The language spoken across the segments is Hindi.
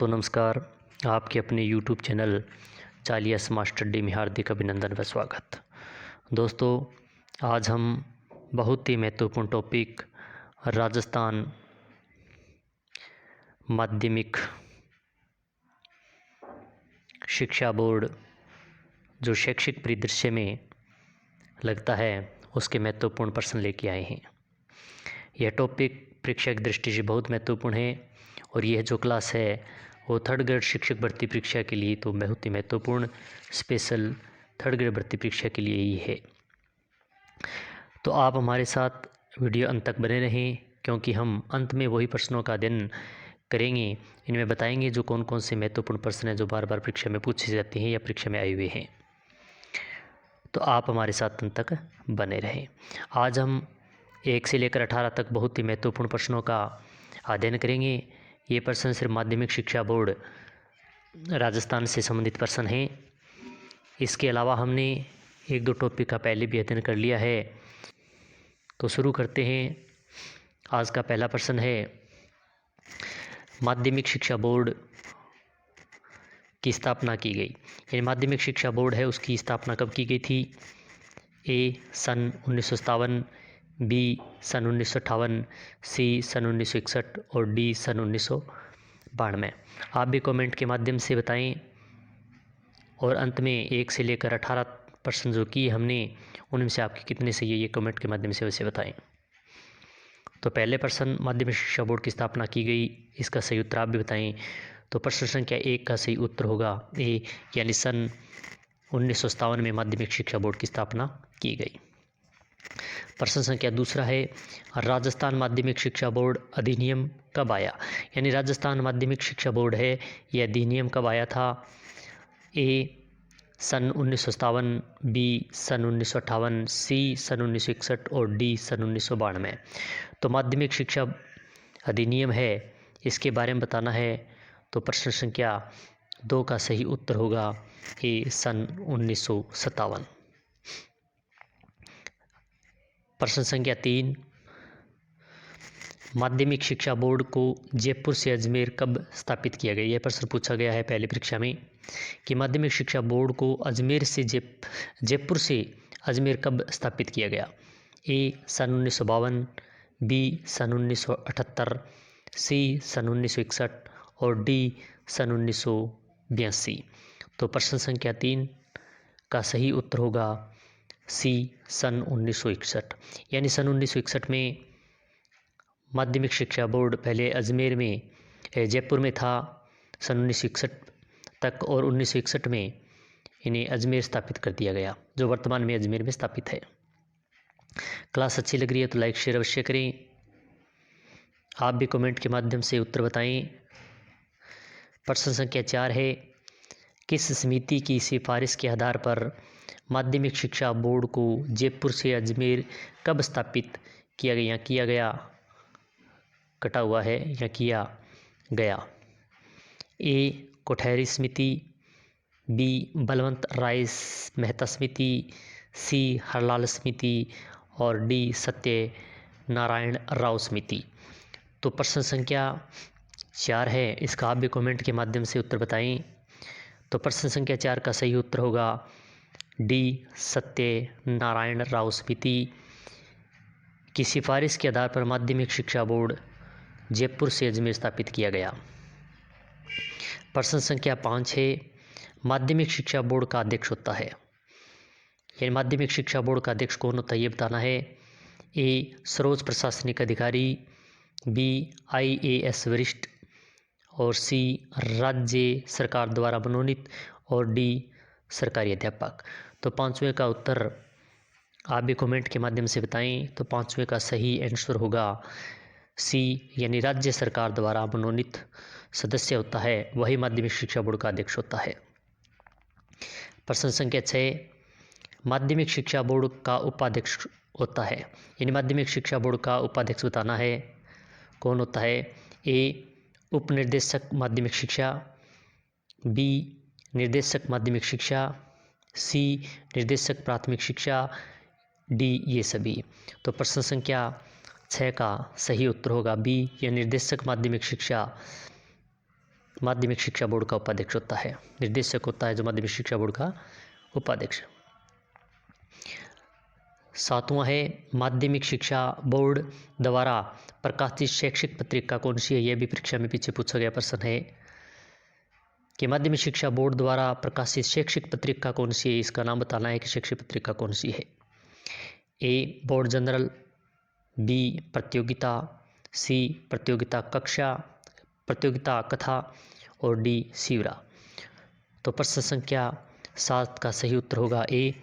तो नमस्कार, आपके अपने यूट्यूब चैनल चालिया स्मार्ट स्टडी में हार्दिक अभिनंदन व स्वागत। दोस्तों, आज हम बहुत ही महत्वपूर्ण टॉपिक राजस्थान माध्यमिक शिक्षा बोर्ड जो शैक्षिक परिदृश्य में लगता है उसके महत्वपूर्ण प्रश्न लेके आए हैं। यह टॉपिक परीक्षा की दृष्टि से बहुत महत्वपूर्ण है और यह जो क्लास है वो थर्ड ग्रेड शिक्षक भर्ती परीक्षा के लिए तो बहुत ही महत्वपूर्ण स्पेशल थर्ड ग्रेड भर्ती परीक्षा के लिए ही है। तो आप हमारे साथ वीडियो अंत तक बने रहें, क्योंकि हम अंत में वही प्रश्नों का अध्ययन करेंगे। इनमें बताएंगे जो कौन कौन से महत्वपूर्ण प्रश्न हैं जो बार बार परीक्षा में पूछे जाते हैं या परीक्षा में आए हुए हैं। तो आप हमारे साथ अंत तक बने रहें। आज हम 1 से लेकर 18 तक बहुत ही महत्वपूर्ण प्रश्नों का अध्ययन करेंगे। ये प्रश्न सिर्फ माध्यमिक शिक्षा बोर्ड राजस्थान से संबंधित प्रश्न हैं। इसके अलावा हमने 1-2 टॉपिक का पहले भी अध्ययन कर लिया है। तो शुरू करते हैं। आज का पहला प्रश्न है, माध्यमिक शिक्षा बोर्ड की स्थापना की गई। यानी माध्यमिक शिक्षा बोर्ड है उसकी स्थापना कब की गई थी? ए सन 1957, बी सन 1958, सी सन 1961 और डी सन 1992। आप भी कमेंट के माध्यम से बताएं। और अंत में 1 से लेकर 18 प्रश्न जो किए हमने उनमें से आपके कितने सही है ये कमेंट के माध्यम से वैसे बताएं। तो पहले प्रश्न, माध्यमिक शिक्षा बोर्ड की स्थापना की गई, इसका सही उत्तर आप भी बताएं। तो प्रश्न संख्या 1 का सही उत्तर होगा ए, यानी सन 1957 में माध्यमिक शिक्षा बोर्ड की स्थापना की गई। प्रश्न संख्या 2 है, राजस्थान माध्यमिक शिक्षा बोर्ड अधिनियम कब आया? यानी राजस्थान माध्यमिक शिक्षा बोर्ड है, यह अधिनियम कब आया था? ए सन 1957, बी सन 1958, सी सन 1961 और डी सन 1992। तो माध्यमिक शिक्षा अधिनियम है, इसके बारे में बताना है। तो प्रश्न संख्या 2 का सही उत्तर होगा ए सन 1957। प्रश्न संख्या 3, माध्यमिक शिक्षा बोर्ड को जयपुर से अजमेर कब स्थापित किया गया? यह प्रश्न पूछा गया है पहली परीक्षा में कि माध्यमिक शिक्षा बोर्ड को जयपुर से अजमेर कब स्थापित किया गया? ए सन 1952, बी सन 1978, सी सन 1961 और डी सन 1982। तो प्रश्न संख्या 3 का सही उत्तर होगा सी सन 1961। यानी सन 1961 में माध्यमिक शिक्षा बोर्ड पहले अजमेर में जयपुर में था सन 1961 तक, और 1961 में इन्हें अजमेर स्थापित कर दिया गया, जो वर्तमान में अजमेर में स्थापित है। क्लास अच्छी लग रही है तो लाइक शेयर अवश्य करें। आप भी कमेंट के माध्यम से उत्तर बताएं। प्रश्न संख्या 4 है, किस समिति की सिफारिश के आधार पर माध्यमिक शिक्षा बोर्ड को जयपुर से अजमेर कब स्थापित किया गया? किया गया कटा हुआ है या किया गया? ए कोठहरी समिति, बी बलवंत राय मेहता समिति, सी हरलाल समिति और डी सत्यनारायण राव समिति। तो प्रश्न संख्या 4 है, इसका आप भी कमेंट के माध्यम से उत्तर बताएं। तो प्रश्न संख्या 4 का सही उत्तर होगा डी सत्यनारायण राव समिति की सिफारिश के आधार पर माध्यमिक शिक्षा बोर्ड जयपुर से अजमेर स्थापित किया गया। प्रश्न संख्या 5 है, माध्यमिक शिक्षा बोर्ड का अध्यक्ष होता है। यानी माध्यमिक शिक्षा बोर्ड का अध्यक्ष कौन होता है ये बताना है। ए सर्वोच्च प्रशासनिक अधिकारी, बी IAS वरिष्ठ और सी राज्य सरकार द्वारा मनोनीत और डी सरकारी अध्यापक। तो 5वें का उत्तर आप भी कमेंट के माध्यम से बताएं। तो 5वें का सही आंसर होगा सी, यानी राज्य सरकार द्वारा मनोनीत सदस्य होता है वही माध्यमिक शिक्षा बोर्ड का अध्यक्ष होता है। प्रश्न संख्या 6, माध्यमिक शिक्षा बोर्ड का उपाध्यक्ष होता है। यानी माध्यमिक शिक्षा बोर्ड का उपाध्यक्ष बताना है, कौन होता है? ए उप निर्देशक माध्यमिक शिक्षा, बी निर्देशक माध्यमिक शिक्षा, सी निर्देशक प्राथमिक शिक्षा, डी ये सभी। तो प्रश्न संख्या 6 का सही उत्तर होगा बी, या निर्देशक माध्यमिक शिक्षा माध्यमिक शिक्षा बोर्ड का उपाध्यक्ष होता है। निर्देशक होता है जो माध्यमिक शिक्षा बोर्ड का उपाध्यक्ष। 7वां है माध्यमिक शिक्षा बोर्ड द्वारा प्रकाशित शैक्षिक पत्रिका कौन सी है। यह भी परीक्षा में पीछे पूछा गया प्रश्न है कि माध्यमिक शिक्षा बोर्ड द्वारा प्रकाशित शैक्षिक पत्रिका कौन सी है। इसका नाम बताना है कि शैक्षिक पत्रिका कौन सी है। ए बोर्ड जनरल, बी प्रतियोगिता, सी प्रतियोगिता कक्षा, प्रतियोगिता कथा और डी शिवरा। तो प्रश्न संख्या 7 का सही उत्तर होगा ए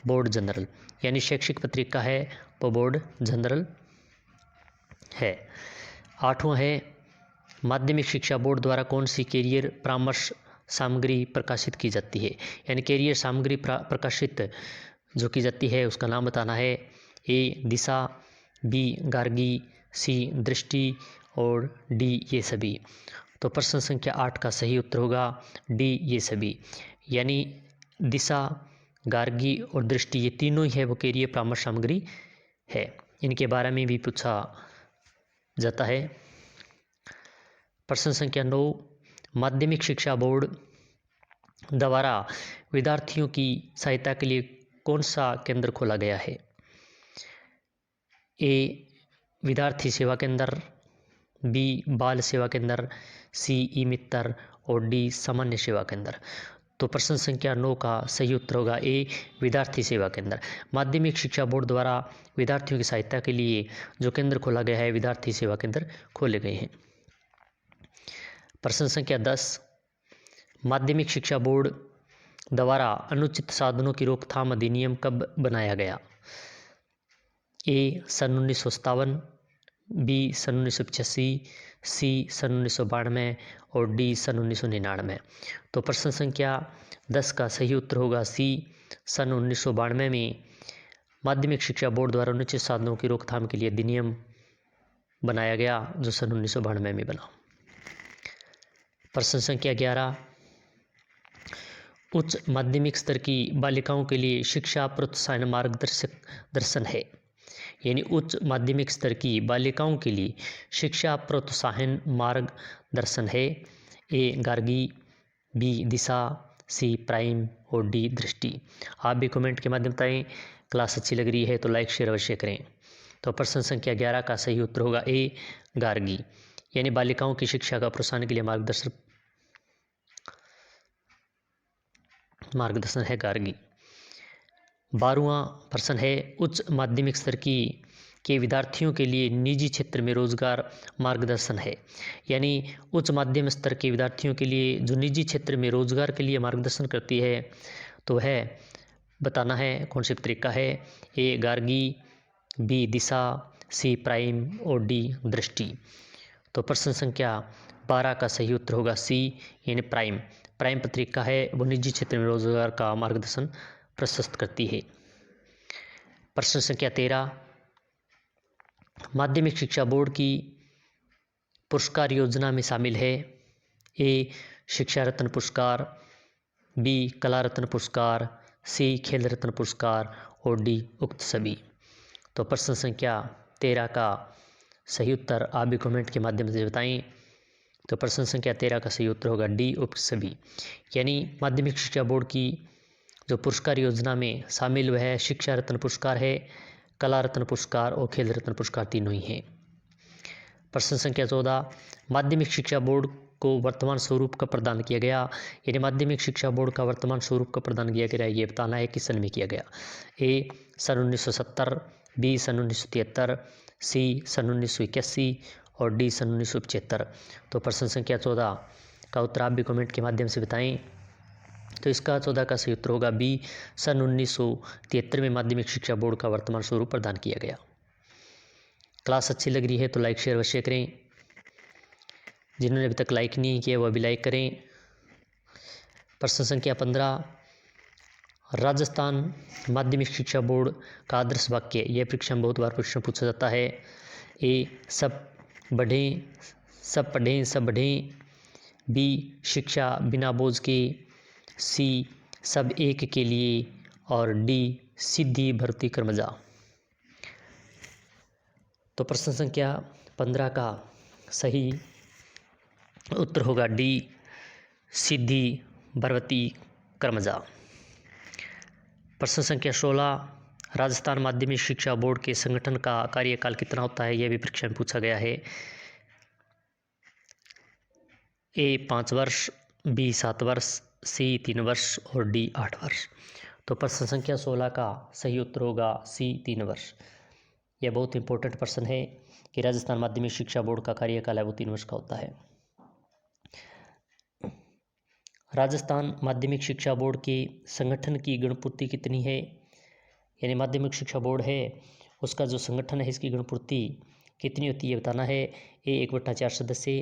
बोर्ड जनरल, यानी शैक्षिक पत्रिका है वो बोर्ड जनरल है। 8वां है माध्यमिक शिक्षा बोर्ड द्वारा कौन सी कैरियर परामर्श सामग्री प्रकाशित की जाती है। यानी कैरियर सामग्री प्रकाशित जो की जाती है उसका नाम बताना है। ए दिशा, बी गार्गी, सी दृष्टि और डी ये सभी। तो प्रश्न संख्या 8 का सही उत्तर होगा डी ये सभी, यानी दिशा, गार्गी और दृष्टि ये तीनों ही है वो कैरियर परामर्श सामग्री है। इनके बारे में भी पूछा जाता है। प्रश्न संख्या 9 माध्यमिक शिक्षा बोर्ड द्वारा विद्यार्थियों की सहायता के लिए कौन सा केंद्र खोला गया है। ए विद्यार्थी सेवा केंद्र, बी बाल सेवा केंद्र, सी ई मित्र और डी सामान्य सेवा केंद्र। तो प्रश्न संख्या 9 का सही उत्तर होगा ए विद्यार्थी सेवा केंद्र। माध्यमिक शिक्षा बोर्ड द्वारा विद्यार्थियों की सहायता के लिए जो केंद्र खोला गया है विद्यार्थी सेवा केंद्र खोले गए हैं। प्रश्न संख्या 10 माध्यमिक शिक्षा बोर्ड द्वारा अनुचित साधनों की रोकथाम अधिनियम कब बनाया गया। ए सन 1957, बी सन 1985, सी सन 1992 और डी सन 1999। तो प्रश्न संख्या 10 का सही उत्तर होगा सी सन 1992 में माध्यमिक शिक्षा बोर्ड द्वारा अनुचित साधनों की रोकथाम के लिए अधिनियम बनाया गया जो सन 1992 में बना। प्रश्न संख्या 11 उच्च माध्यमिक स्तर की बालिकाओं के लिए शिक्षा प्रोत्साहन मार्गदर्शक दर्शन है। यानी उच्च माध्यमिक स्तर की बालिकाओं के लिए शिक्षा प्रोत्साहन मार्गदर्शन है। ए गार्गी, बी दिशा, सी प्राइम और डी दृष्टि। आप भी कमेंट के माध्यम बताएं। क्लास अच्छी लग रही है तो लाइक शेयर अवश्य करें। तो प्रश्न संख्या 11 का सही उत्तर होगा ए गार्गी, यानी बालिकाओं की शिक्षा का प्रोत्साहन के लिए मार्गदर्शन है गार्गी। 12वां प्रश्न है उच्च माध्यमिक स्तर के विद्यार्थियों के लिए निजी क्षेत्र में रोजगार मार्गदर्शन है। यानी उच्च माध्यमिक स्तर के विद्यार्थियों के लिए जो निजी क्षेत्र में रोजगार के लिए मार्गदर्शन करती है तो वह बताना है कौन सी पत्रिका है। ए गार्गी, बी दिशा, सी प्राइम और डी दृष्टि। तो प्रश्न संख्या 12 का सही उत्तर होगा सी यानी प्राइम। प्राइम पत्रिका है वो निजी क्षेत्र में रोजगार का मार्गदर्शन प्रशस्त करती है। प्रश्न संख्या 13 माध्यमिक शिक्षा बोर्ड की पुरस्कार योजना में शामिल है। ए शिक्षा रत्न पुरस्कार, बी कला रत्न पुरस्कार, सी खेल रत्न पुरस्कार और डी उक्त सभी। तो प्रश्न संख्या 13 का सही उत्तर आप भी कमेंट के माध्यम से बताएं। तो प्रश्न संख्या 13 का सही उत्तर होगा डी उक्त सभी, यानी माध्यमिक शिक्षा बोर्ड की जो पुरस्कार योजना में शामिल वह शिक्षा रत्न पुरस्कार है, कला रत्न पुरस्कार और खेल रत्न पुरस्कार तीनों ही हैं। प्रश्न संख्या 14 माध्यमिक शिक्षा बोर्ड को वर्तमान स्वरूप कब प्रदान किया गया। यानी माध्यमिक शिक्षा बोर्ड का वर्तमान स्वरूप कब प्रदान किया गया ये बताना है किस सन में किया गया। ए सन 1970, बी सन 1973, सी सन 1981 और डी सन 1975। तो प्रश्न संख्या 14 का उत्तर आप भी कमेंट के माध्यम से बताएं। तो इसका 14 का सही उत्तर होगा बी सन 1973 में माध्यमिक शिक्षा बोर्ड का वर्तमान स्वरूप प्रदान किया गया। क्लास अच्छी लग रही है तो लाइक शेयर अवश्य करें। जिन्होंने अभी तक लाइक नहीं किया वो अभी लाइक करें। प्रश्न संख्या 15 राजस्थान माध्यमिक शिक्षा बोर्ड का आदर्श वाक्य यह परीक्षा में बहुत बार प्रश्न पूछा जाता है। ए सब बढ़ें सब पढ़ें सब बढ़ें, बी शिक्षा बिना बोझ के, सी सब एक के लिए और डी सीधी भर्ती कर मजा। तो प्रश्न संख्या 15 का सही उत्तर होगा डी सिद्धि, बरवती, करमजा। प्रश्न संख्या 16, राजस्थान माध्यमिक शिक्षा बोर्ड के संगठन का कार्यकाल कितना होता है? यह भी परीक्षा में पूछा गया है। ए 5 वर्ष, बी 7 वर्ष, सी 3 वर्ष और डी 8 वर्ष। तो प्रश्न संख्या 16 का सही उत्तर होगा सी 3 वर्ष। यह बहुत इंपॉर्टेंट प्रश्न है कि राजस्थान माध्यमिक शिक्षा बोर्ड का कार्यकाल है वो 3 वर्ष का होता है। राजस्थान माध्यमिक शिक्षा बोर्ड के संगठन की गणपूर्ति कितनी है? यानी माध्यमिक शिक्षा बोर्ड है उसका जो संगठन है इसकी गणपूर्ति कितनी होती है बताना है। ए 1/4 सदस्य,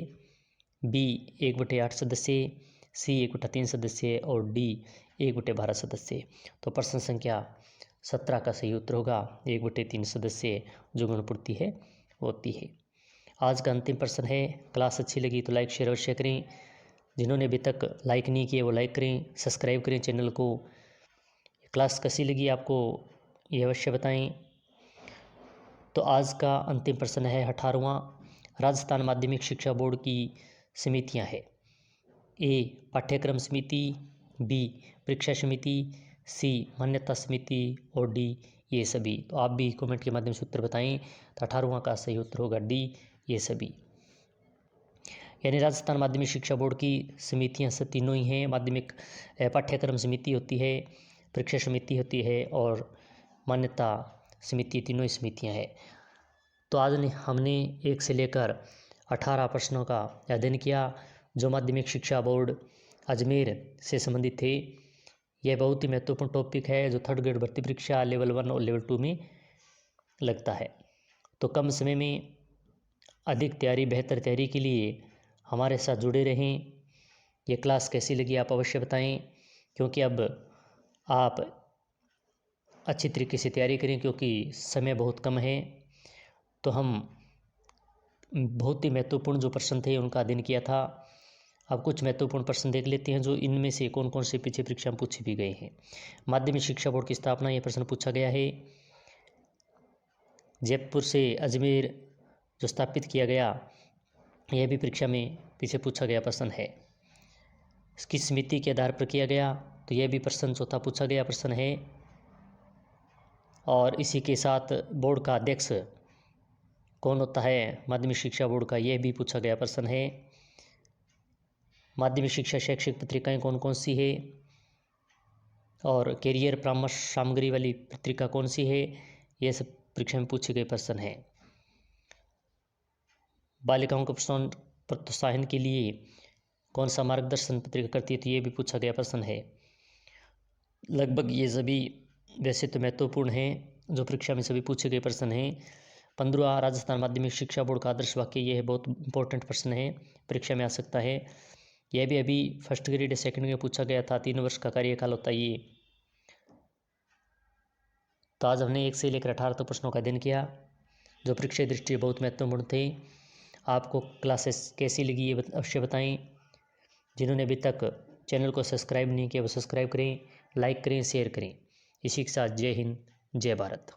बी 1/8 सदस्य, सी 1/3 सदस्य और डी 1/12 सदस्य। तो प्रश्न संख्या 17 का सही उत्तर होगा 1/3 सदस्य जो गणपूर्ति है वो होती है। आज का अंतिम प्रश्न है। क्लास अच्छी लगी तो लाइक शेयर अवश्य करें। जिन्होंने अभी तक लाइक नहीं किए वो लाइक करें, सब्सक्राइब करें चैनल को। क्लास कैसी लगी आपको ये अवश्य बताएं। तो आज का अंतिम प्रश्न है 18वां। राजस्थान माध्यमिक शिक्षा बोर्ड की समितियां हैं। ए पाठ्यक्रम समिति, बी परीक्षा समिति, सी मान्यता समिति और डी ये सभी। तो आप भी कमेंट के माध्यम से उत्तर बताएं। तो 18वां का सही उत्तर होगा डी ये सभी। यानी राजस्थान माध्यमिक शिक्षा बोर्ड की समितियां सब तीनों ही हैं। माध्यमिक पाठ्यक्रम समिति होती है, परीक्षा समिति होती है और मान्यता समिति, तीनों ही समितियां हैं। तो आज हमने 1 से लेकर 18 प्रश्नों का अध्ययन किया जो माध्यमिक शिक्षा बोर्ड अजमेर से संबंधित थे। यह बहुत ही महत्वपूर्ण टॉपिक है जो 3rd ग्रेड भर्ती परीक्षा लेवल 1 और लेवल 2 में लगता है। तो कम समय में अधिक तैयारी, बेहतर तैयारी के लिए हमारे साथ जुड़े रहें। ये क्लास कैसी लगी आप अवश्य बताएं, क्योंकि अब आप अच्छी तरीके से तैयारी करें क्योंकि समय बहुत कम है। तो हम बहुत ही महत्वपूर्ण जो प्रश्न थे उनका अध्ययन किया था। अब कुछ महत्वपूर्ण प्रश्न देख लेते हैं जो इनमें से कौन कौन से पीछे परीक्षा में पूछे भी गए हैं। माध्यमिक शिक्षा बोर्ड की स्थापना, यह प्रश्न पूछा गया है। जयपुर से अजमेर जो स्थापित किया गया यह भी परीक्षा में पीछे पूछा गया प्रश्न है। इसकी समिति के आधार पर किया गया, तो यह भी प्रश्न चौथा पूछा गया प्रश्न है। और इसी के साथ बोर्ड का अध्यक्ष कौन होता है माध्यमिक शिक्षा बोर्ड का, यह भी पूछा गया प्रश्न है। माध्यमिक शिक्षा शैक्षिक पत्रिकाएं कौन कौन सी है और कैरियर परामर्श सामग्री वाली पत्रिका कौन सी है, यह सब परीक्षा में पूछे गए प्रश्न है। बालिकाओं को प्रोत्साहन के लिए कौन सा मार्गदर्शन पत्रिका करती है, तो ये भी पूछा गया प्रश्न है। लगभग ये सभी वैसे तो महत्वपूर्ण हैं जो परीक्षा में सभी पूछे गए प्रश्न हैं। 15वां राजस्थान माध्यमिक शिक्षा बोर्ड का आदर्श वाक्य, यह बहुत इंपॉर्टेंट प्रश्न है, परीक्षा में आ सकता है। यह भी अभी 1st ग्रेड 2nd ग्रेड पूछा गया था। 3 वर्ष का कार्यकाल होता है ये। तो आज हमने 1 से लेकर 18 तक प्रश्नों का अध्ययन किया जो परीक्षा की दृष्टि बहुत महत्वपूर्ण थे। आपको क्लासेस कैसी लगी ये अवश्य बताएं। जिन्होंने अभी तक चैनल को सब्सक्राइब नहीं किया वो सब्सक्राइब करें, लाइक करें, शेयर करें। इसी के साथ जय हिंद, जय भारत।